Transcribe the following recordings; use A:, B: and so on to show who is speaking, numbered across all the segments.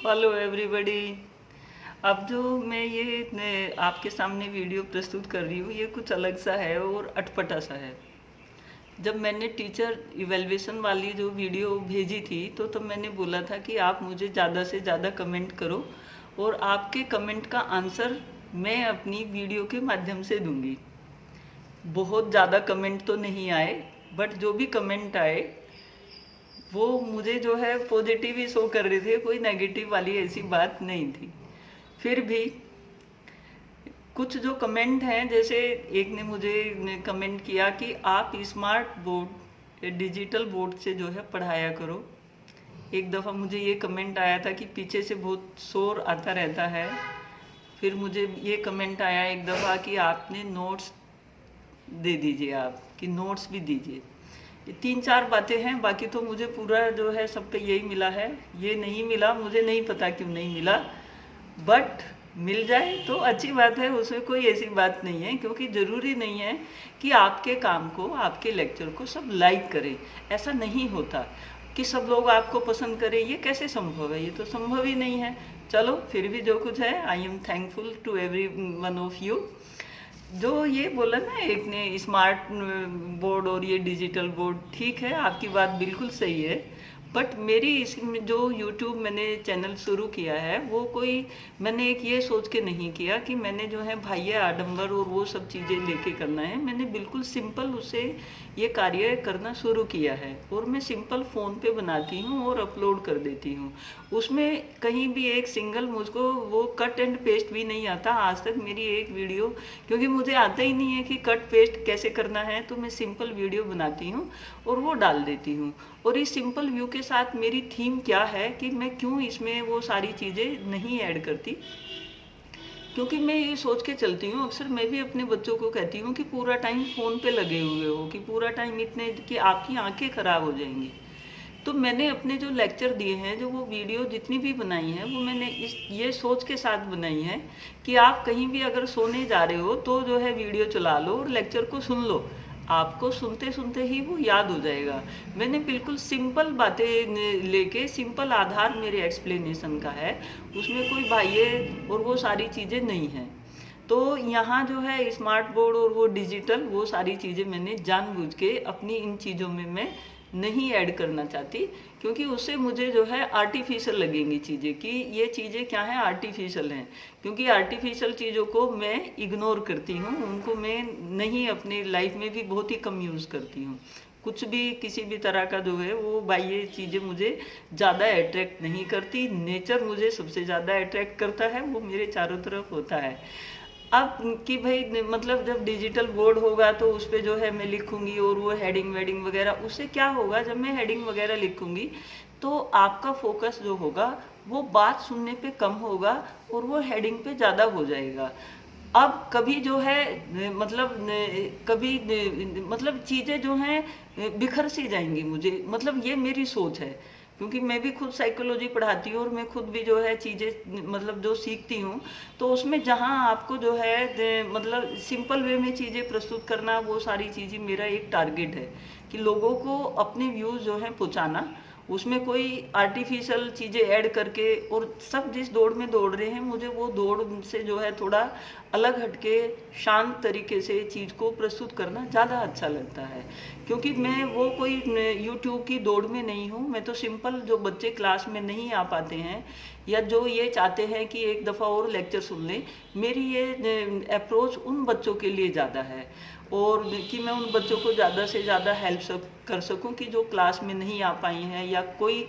A: Hello everybody. अब जो मैं ये आपके सामने वीडियो प्रस्तुत कर रही हूँ, ये कुछ अलग सा है और अटपटा सा है। जब मैंने टीचर इवैल्यूएशन वाली जो वीडियो भेजी थी, तो तब मैंने बोला था कि आप मुझे ज़्यादा से ज़्यादा कमेंट करो और आपके कमेंट का आंसर मैं अपनी वीडियो के माध्यम से दूंगी। बहुत ज़्यादा कमेंट तो नहीं आए, बट जो भी कमेंट आए वो मुझे जो है पॉजिटिव ही शो कर रहे थे, कोई नेगेटिव वाली ऐसी बात नहीं थी। फिर भी कुछ जो कमेंट हैं, जैसे एक ने मुझे कमेंट किया कि आप स्मार्ट बोर्ड डिजिटल बोर्ड से जो है पढ़ाया करो। एक दफ़ा मुझे ये कमेंट आया था कि पीछे से बहुत शोर आता रहता है। फिर मुझे ये कमेंट आया एक दफ़ा कि आपने नोट्स दे दीजिए, आप कि नोट्स भी दीजिए। ये 3-4 बातें हैं, बाकी तो मुझे पूरा जो है सब पे यही मिला है। ये नहीं मिला, मुझे नहीं पता क्यों नहीं मिला, बट मिल जाए तो अच्छी बात है, उसमें कोई ऐसी बात नहीं है। क्योंकि ज़रूरी नहीं है कि आपके काम को, आपके लेक्चर को सब लाइक करें। ऐसा नहीं होता कि सब लोग आपको पसंद करें, ये कैसे संभव है? ये तो संभव ही नहीं है। चलो, फिर भी जो कुछ है, I am thankful to every one of you. जो ये बोला ना एक ने, स्मार्ट बोर्ड और ये डिजिटल बोर्ड, ठीक है, आपकी बात बिल्कुल सही है। बट मेरी इसमें जो यूट्यूब मैंने चैनल शुरू किया है, वो कोई मैंने एक ये सोच के नहीं किया कि मैंने जो है भाई आडंबर और वो सब चीज़ें लेके करना है। मैंने बिल्कुल सिंपल उसे ये कार्य करना शुरू किया है, और मैं सिंपल फ़ोन पे बनाती हूँ और अपलोड कर देती हूँ। उसमें कहीं भी एक सिंगल मुझको वो कट एंड पेस्ट भी नहीं आता आज तक मेरी एक वीडियो, क्योंकि मुझे आता ही नहीं है कि कट पेस्ट कैसे करना है। तो मैं सिंपल वीडियो बनाती हूँ और वो डाल देती हूँ। और इस सिंपल व्यू के साथ मेरी थीम क्या है कि मैं क्यों इसमें वो सारी चीज़ें नहीं ऐड करती, क्योंकि मैं ये सोच के चलती हूँ। अक्सर मैं भी अपने बच्चों को कहती हूँ कि पूरा टाइम फ़ोन पे लगे हुए हो, कि पूरा टाइम इतने कि आपकी आंखें खराब हो जाएंगी। तो मैंने अपने जो लेक्चर दिए हैं, जो वो वीडियो जितनी भी बनाई हैं, वो मैंने ये सोच के साथ बनाई है कि आप कहीं भी अगर सोने जा रहे हो तो जो है वीडियो चला लो और लेक्चर को सुन लो। आपको सुनते सुनते ही वो याद हो जाएगा। मैंने बिल्कुल सिंपल बातें लेके, सिंपल आधार मेरे एक्सप्लेनेशन का है, उसमें कोई बाह्य और वो सारी चीज़ें नहीं हैं। तो यहाँ जो है स्मार्ट बोर्ड और वो डिजिटल, वो सारी चीज़ें मैंने जानबूझ के अपनी इन चीज़ों में मैं नहीं ऐड करना चाहती, क्योंकि उससे मुझे जो है आर्टिफिशियल लगेंगी चीज़ें, कि ये चीज़ें क्या हैं, आर्टिफिशियल हैं। क्योंकि आर्टिफिशियल चीज़ों को मैं इग्नोर करती हूँ, उनको मैं नहीं, अपनी लाइफ में भी बहुत ही कम यूज़ करती हूँ। कुछ भी, किसी भी तरह का जो है वो बाह्य चीज़ें मुझे ज़्यादा अट्रैक्ट नहीं करती। नेचर मुझे सबसे ज़्यादा अट्रैक्ट करता है, वो मेरे चारों तरफ होता है। अब कि भाई मतलब जब डिजिटल बोर्ड होगा तो उस पर जो है मैं लिखूंगी, और वो हेडिंग वेडिंग वगैरह, उससे क्या होगा, जब मैं हेडिंग वगैरह लिखूंगी तो आपका फोकस जो होगा वो बात सुनने पे कम होगा और वो हेडिंग पे ज़्यादा हो जाएगा। अब कभी जो है मतलब कभी मतलब चीज़ें जो हैं बिखर सी जाएंगी मुझे, मतलब ये मेरी सोच है। क्योंकि मैं भी खुद साइकोलॉजी पढ़ाती हूँ और मैं खुद भी जो है चीज़ें मतलब जो सीखती हूँ, तो उसमें जहाँ आपको जो है मतलब सिंपल वे में चीज़ें प्रस्तुत करना, वो सारी चीज़ें मेरा एक टारगेट है कि लोगों को अपने व्यूज़ जो हैं पहुँचाना। उसमें कोई आर्टिफिशियल चीज़ें ऐड करके, और सब जिस दौड़ में दौड़ रहे हैं, मुझे वो दौड़ से जो है थोड़ा अलग हटके शांत तरीके से चीज़ को प्रस्तुत करना ज़्यादा अच्छा लगता है। क्योंकि मैं वो कोई यूट्यूब की दौड़ में नहीं हूँ। मैं तो सिंपल, जो बच्चे क्लास में नहीं आ पाते हैं या जो ये चाहते हैं कि एक दफ़ा और लेक्चर सुन लें, मेरी ये अप्रोच उन बच्चों के लिए ज़्यादा है, और कि मैं उन बच्चों को ज़्यादा से ज़्यादा हेल्प कर सकूं कि जो क्लास में नहीं आ पाई हैं, या कोई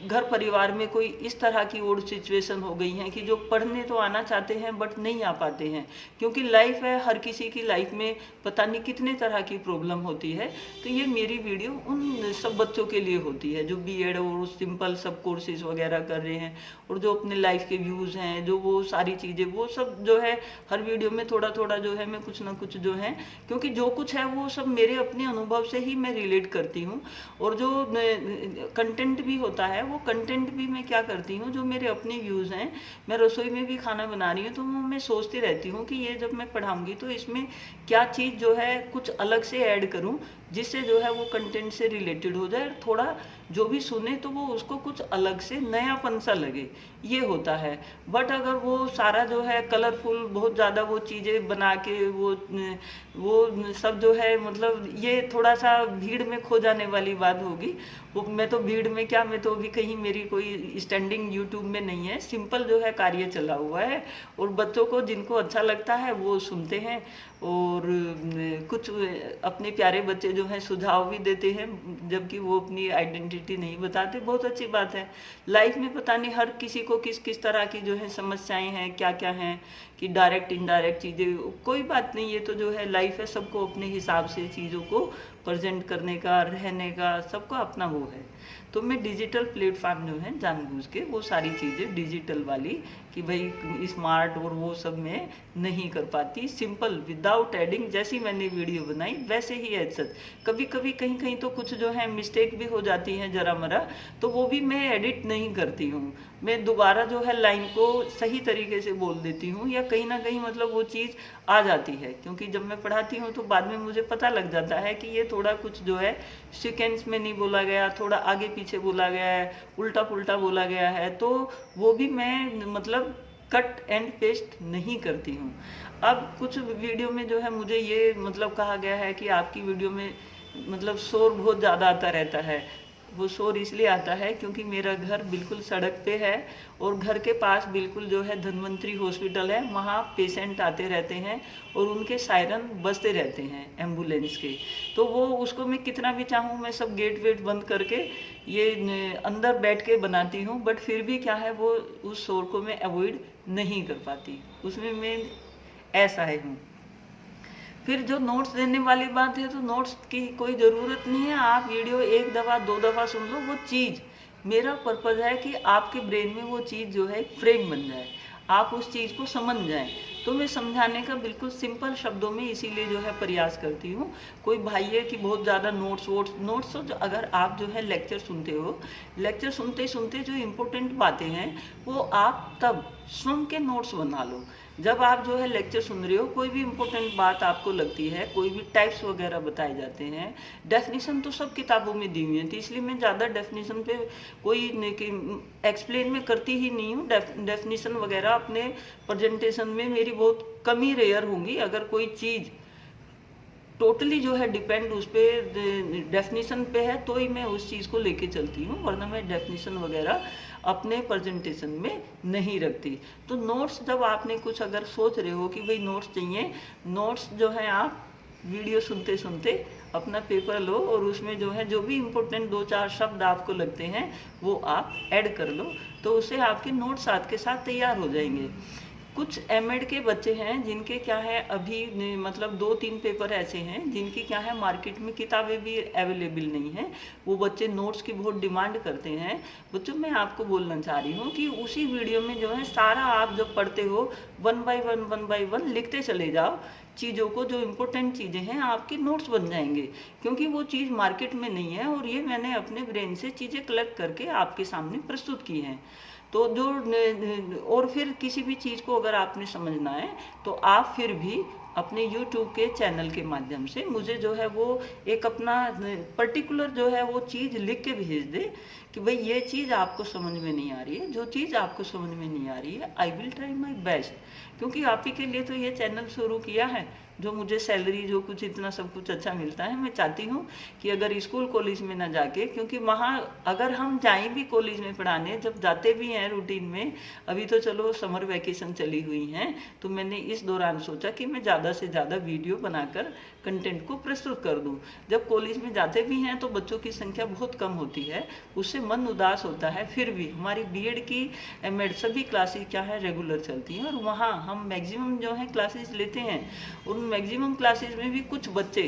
A: घर परिवार में कोई इस तरह की और सिचुएशन हो गई हैं कि जो पढ़ने तो आना चाहते हैं बट नहीं आ पाते हैं। क्योंकि लाइफ है, हर किसी की लाइफ में पता नहीं कितने तरह की प्रॉब्लम होती है। तो ये मेरी वीडियो उन सब बच्चों के लिए होती है जो बीएड और सिंपल सब कोर्सेज वगैरह कर रहे हैं, और जो अपने लाइफ के व्यूज़ हैं, जो वो सारी चीज़ें, वो सब जो है हर वीडियो में थोड़ा थोड़ा जो है मैं कुछ ना कुछ जो है, क्योंकि जो कुछ है वो सब मेरे अपने अनुभव से ही मैं रिलेट करती हूँ। और जो कंटेंट भी होता है, वो कंटेंट भी मैं क्या करती हूँ, जो मेरे अपने व्यूज़ हैं। मैं रसोई में भी खाना बना रही हूँ तो मैं सोचती रहती हूँ कि ये जब मैं पढ़ाऊँगी तो इसमें क्या चीज़ जो है कुछ अलग से ऐड करूँ, जिससे जो है वो कंटेंट से रिलेटेड हो जाए, थोड़ा जो भी सुने तो वो उसको कुछ अलग से नयापन सा लगे, ये होता है। बट अगर वो सारा जो है कलरफुल बहुत ज़्यादा वो चीज़ें बना के वो सब जो है मतलब ये थोड़ा सा भीड़ में खो जाने वाली बात होगी। वो मैं तो भीड़ में क्या, मैं तो अभी कहीं मेरी कोई स्टैंडिंग यूट्यूब में नहीं है, सिंपल जो है कार्य चला हुआ है और बच्चों को जिनको अच्छा लगता है वो सुनते हैं और कुछ अपने प्यारे बच्चे जो हैं सुझाव भी देते हैं, जबकि वो अपनी आइडेंटिटी नहीं बताते, बहुत अच्छी बात है। लाइफ में पता नहीं हर किसी को किस किस तरह की जो है समस्याएं हैं, क्या क्या हैं, कि डायरेक्ट इनडायरेक्ट चीज़ें, कोई बात नहीं, ये तो जो है लाइफ है, सबको अपने हिसाब से चीज़ों को प्रेजेंट करने का, रहने का, सबको अपना वो है। तो मैं डिजिटल प्लेटफॉर्म जो है जानबूझ के वो सारी चीज़ें डिजिटल वाली कि भाई स्मार्ट और वो सब में नहीं कर पाती, सिंपल विदाउट एडिंग, जैसी मैंने वीडियो बनाई वैसे ही है सच। कभी कभी कहीं कहीं तो कुछ जो है मिस्टेक भी हो जाती है जरा मरा, तो वो भी मैं एडिट नहीं करती हूँ, मैं दोबारा जो है लाइन को सही तरीके से बोल देती हूँ, या कहीं ना कहीं मतलब वो चीज़ आ जाती है, क्योंकि जब मैं पढ़ाती हूँ तो बाद में मुझे पता लग जाता है कि ये थोड़ा कुछ जो है सीक्वेंस में नहीं बोला गया, थोड़ा आगे पीछे बोला गया है, उल्टा पुल्टा बोला गया है, तो वो भी मैं मतलब कट एंड पेस्ट नहीं करती हूँ। अब कुछ वीडियो में जो है मुझे ये मतलब कहा गया है कि आपकी वीडियो में मतलब शोर बहुत ज़्यादा आता रहता है। वो शोर इसलिए आता है क्योंकि मेरा घर बिल्कुल सड़क पे है और घर के पास बिल्कुल जो है धन्वंतरी हॉस्पिटल है, वहाँ पेशेंट आते रहते हैं और उनके सायरन बजते रहते हैं एम्बुलेंस के, तो वो उसको मैं कितना भी चाहूँ मैं सब गेट वेट बंद करके ये अंदर बैठ के बनाती हूँ, बट फिर भी क्या है वो उस शोर को मैं अवॉइड नहीं कर पाती, उसमें मैं ऐसा है हूँ। फिर जो नोट्स देने वाली बात है, तो नोट्स की कोई ज़रूरत नहीं है, आप वीडियो एक दफ़ा दो दफ़ा सुन लो, वो चीज़ मेरा पर्पज़ है कि आपके ब्रेन में वो चीज़ जो है फ्रेम बन जाए, आप उस चीज़ को समझ जाएं। तो मैं समझाने का बिल्कुल सिंपल शब्दों में इसीलिए जो है प्रयास करती हूँ। कोई भाई है कि बहुत ज़्यादा नोट्स तो अगर आप जो है लेक्चर सुनते हो, लेक्चर सुनते सुनते जो इम्पोर्टेंट बातें हैं वो आप तब सुन के नोट्स बना लो। जब आप जो है लेक्चर सुन रहे हो, कोई भी इम्पोर्टेंट बात आपको लगती है, कोई भी टाइप्स वगैरह बताए जाते हैं, डेफिनेशन तो सब किताबों में दी हुई है, तो इसलिए मैं ज़्यादा डेफिनेशन पे कोई एक्सप्लेन में करती ही नहीं हूँ। डेफिनेशन वगैरह अपने प्रेजेंटेशन में मेरी बहुत कम ही रेयर होंगी। अगर कोई चीज़ टोटली जो है डिपेंड उस पर डेफिनेशन पे है तो ही मैं उस चीज़ को लेके चलती हूँ, वरना मैं डेफिनेशन वगैरह अपने प्रेजेंटेशन में नहीं रखती। तो नोट्स जब आपने कुछ अगर सोच रहे हो कि भाई नोट्स चाहिए, नोट्स जो है आप वीडियो सुनते सुनते अपना पेपर लो और उसमें जो है जो भी इम्पोर्टेंट दो चार शब्द आपको लगते हैं वो आप ऐड कर लो, तो उससे आपके नोट्स साथ के साथ तैयार हो जाएंगे। कुछ एमएड के बच्चे हैं जिनके क्या है अभी मतलब 2-3 पेपर ऐसे हैं जिनकी क्या है मार्केट में किताबें भी अवेलेबल नहीं है, वो बच्चे नोट्स की बहुत डिमांड करते हैं। बच्चों मैं आपको बोलना चाह रही हूँ कि उसी वीडियो में जो है सारा आप जब पढ़ते हो 1 बाय 1 लिखते चले जाओ चीज़ों को, जो इम्पोर्टेंट चीज़ें हैं आपके नोट्स बन जाएंगे, क्योंकि वो चीज़ मार्केट में नहीं है और ये मैंने अपने ब्रेन से चीज़ें कलेक्ट करके आपके सामने प्रस्तुत की हैं। तो जो और फिर किसी भी चीज़ को अगर आपने समझना है तो आप फिर भी अपने YouTube के चैनल के माध्यम से मुझे जो है वो एक अपना पर्टिकुलर जो है वो चीज़ लिख के भेज दे कि भाई ये चीज़ आपको समझ में नहीं आ रही है। जो चीज़ आपको समझ में नहीं आ रही है I will try my best, क्योंकि आप ही के लिए तो ये चैनल शुरू किया है। जो मुझे सैलरी जो कुछ इतना सब कुछ अच्छा मिलता है, मैं चाहती हूँ कि अगर स्कूल कॉलेज में ना जाके, क्योंकि वहाँ अगर हम जाएं भी कॉलेज में पढ़ाने, जब जाते भी हैं रूटीन में, अभी तो चलो समर वैकेशन चली हुई हैं, तो मैंने इस दौरान सोचा कि मैं ज़्यादा से ज़्यादा वीडियो बनाकर कंटेंट को प्रस्तुत कर दूं। जब कॉलेज में जाते भी हैं तो बच्चों की संख्या बहुत कम होती है, उससे मन उदास होता है। फिर भी हमारी बीएड की एमएड सभी क्लासेस क्या है रेगुलर चलती हैं और वहाँ हम मैक्सिमम जो है क्लासेस लेते हैं। उन मैक्सिमम क्लासेस में भी कुछ बच्चे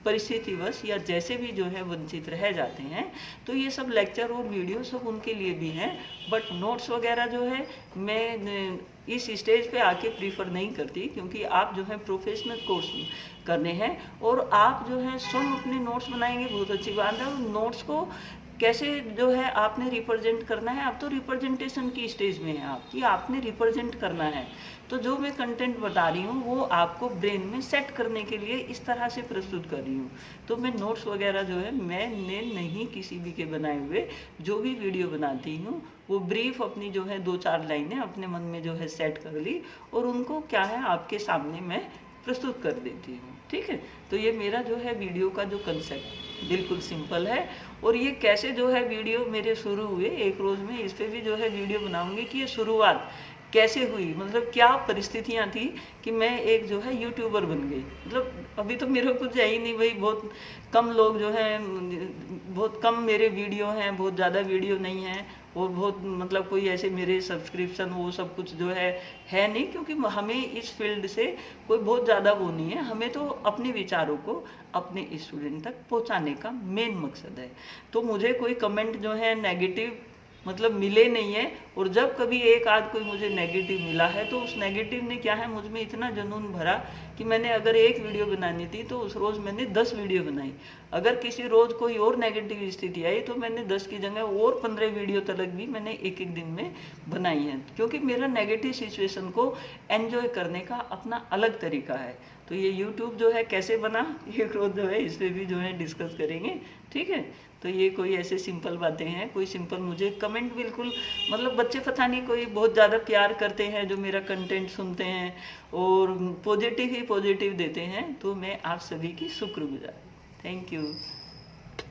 A: परिस्थितिवश या जैसे भी जो है वंचित रह जाते हैं, तो ये सब लेक्चर और वीडियो सब उनके लिए भी हैं। बट नोट्स वगैरह जो है मैं इस स्टेज पे आके प्रीफर नहीं करती, क्योंकि आप जो है प्रोफेशनल कोर्स करने हैं और आप जो है स्वयं अपने नोट्स बनाएंगे, बहुत अच्छी बात है। और नोट्स को कैसे जो है आपने रिप्रेजेंट करना है। अब तो रिप्रेजेंटेशन की स्टेज में है आप, कि आपने रिप्रेजेंट करना है। तो जो मैं कंटेंट बता रही हूँ वो आपको ब्रेन में सेट करने के लिए इस तरह से प्रस्तुत कर रही हूँ। तो मैं नोट्स वगैरह जो है मैंने नहीं किसी भी के बनाए हुए, जो भी वीडियो बनाती हूँ वो ब्रीफ अपनी जो है 2-4 लाइनें अपने मन में जो है सेट कर ली, और उनको क्या है आपके सामने मैं प्रस्तुत कर देती हूँ। ठीक है, तो ये मेरा जो है वीडियो का जो कंसेप्ट बिल्कुल सिंपल है। और ये कैसे जो है वीडियो मेरे शुरू हुए, एक रोज़ में इस पर भी जो है वीडियो बनाऊंगी कि ये शुरुआत कैसे हुई, मतलब क्या परिस्थितियां थी कि मैं एक जो है यूट्यूबर बन गई। मतलब अभी तो मेरे कुछ है ही नहीं भाई, बहुत कम लोग जो हैं, बहुत कम मेरे वीडियो हैं, बहुत ज़्यादा वीडियो नहीं है, और बहुत मतलब कोई ऐसे मेरे सब्सक्रिप्शन वो सब कुछ जो है नहीं, क्योंकि हमें इस फील्ड से कोई बहुत ज़्यादा वो नहीं है। हमें तो अपने विचारों को अपने स्टूडेंट तक पहुंचाने का मेन मकसद है। तो मुझे कोई कमेंट जो है नेगेटिव मतलब मिले नहीं है, और जब कभी एक आध कोई मुझे नेगेटिव मिला है तो उस नेगेटिव ने क्या है मुझ में इतना जुनून भरा कि मैंने अगर एक वीडियो बनानी थी तो उस रोज़ मैंने 10 वीडियो बनाई। अगर किसी रोज़ कोई और नेगेटिव स्थिति आई तो मैंने 10 की जगह और 15 वीडियो तक भी मैंने एक एक दिन में बनाई है, क्योंकि मेरा नेगेटिव सिचुएशन को एंजॉय करने का अपना अलग तरीका है। तो ये यूट्यूब जो है कैसे बना, एक रोज़ जो है इस पर भी जो है डिस्कस करेंगे। ठीक है, तो ये कोई ऐसे सिंपल बातें हैं, कोई सिंपल मुझे कमेंट बिल्कुल मतलब बच्चे पता नहीं कोई बहुत ज़्यादा प्यार करते हैं जो मेरा कंटेंट सुनते हैं और पॉजिटिव ही पॉजिटिव देते हैं, तो मैं आप सभी की शुक्रगुजार। Thank you.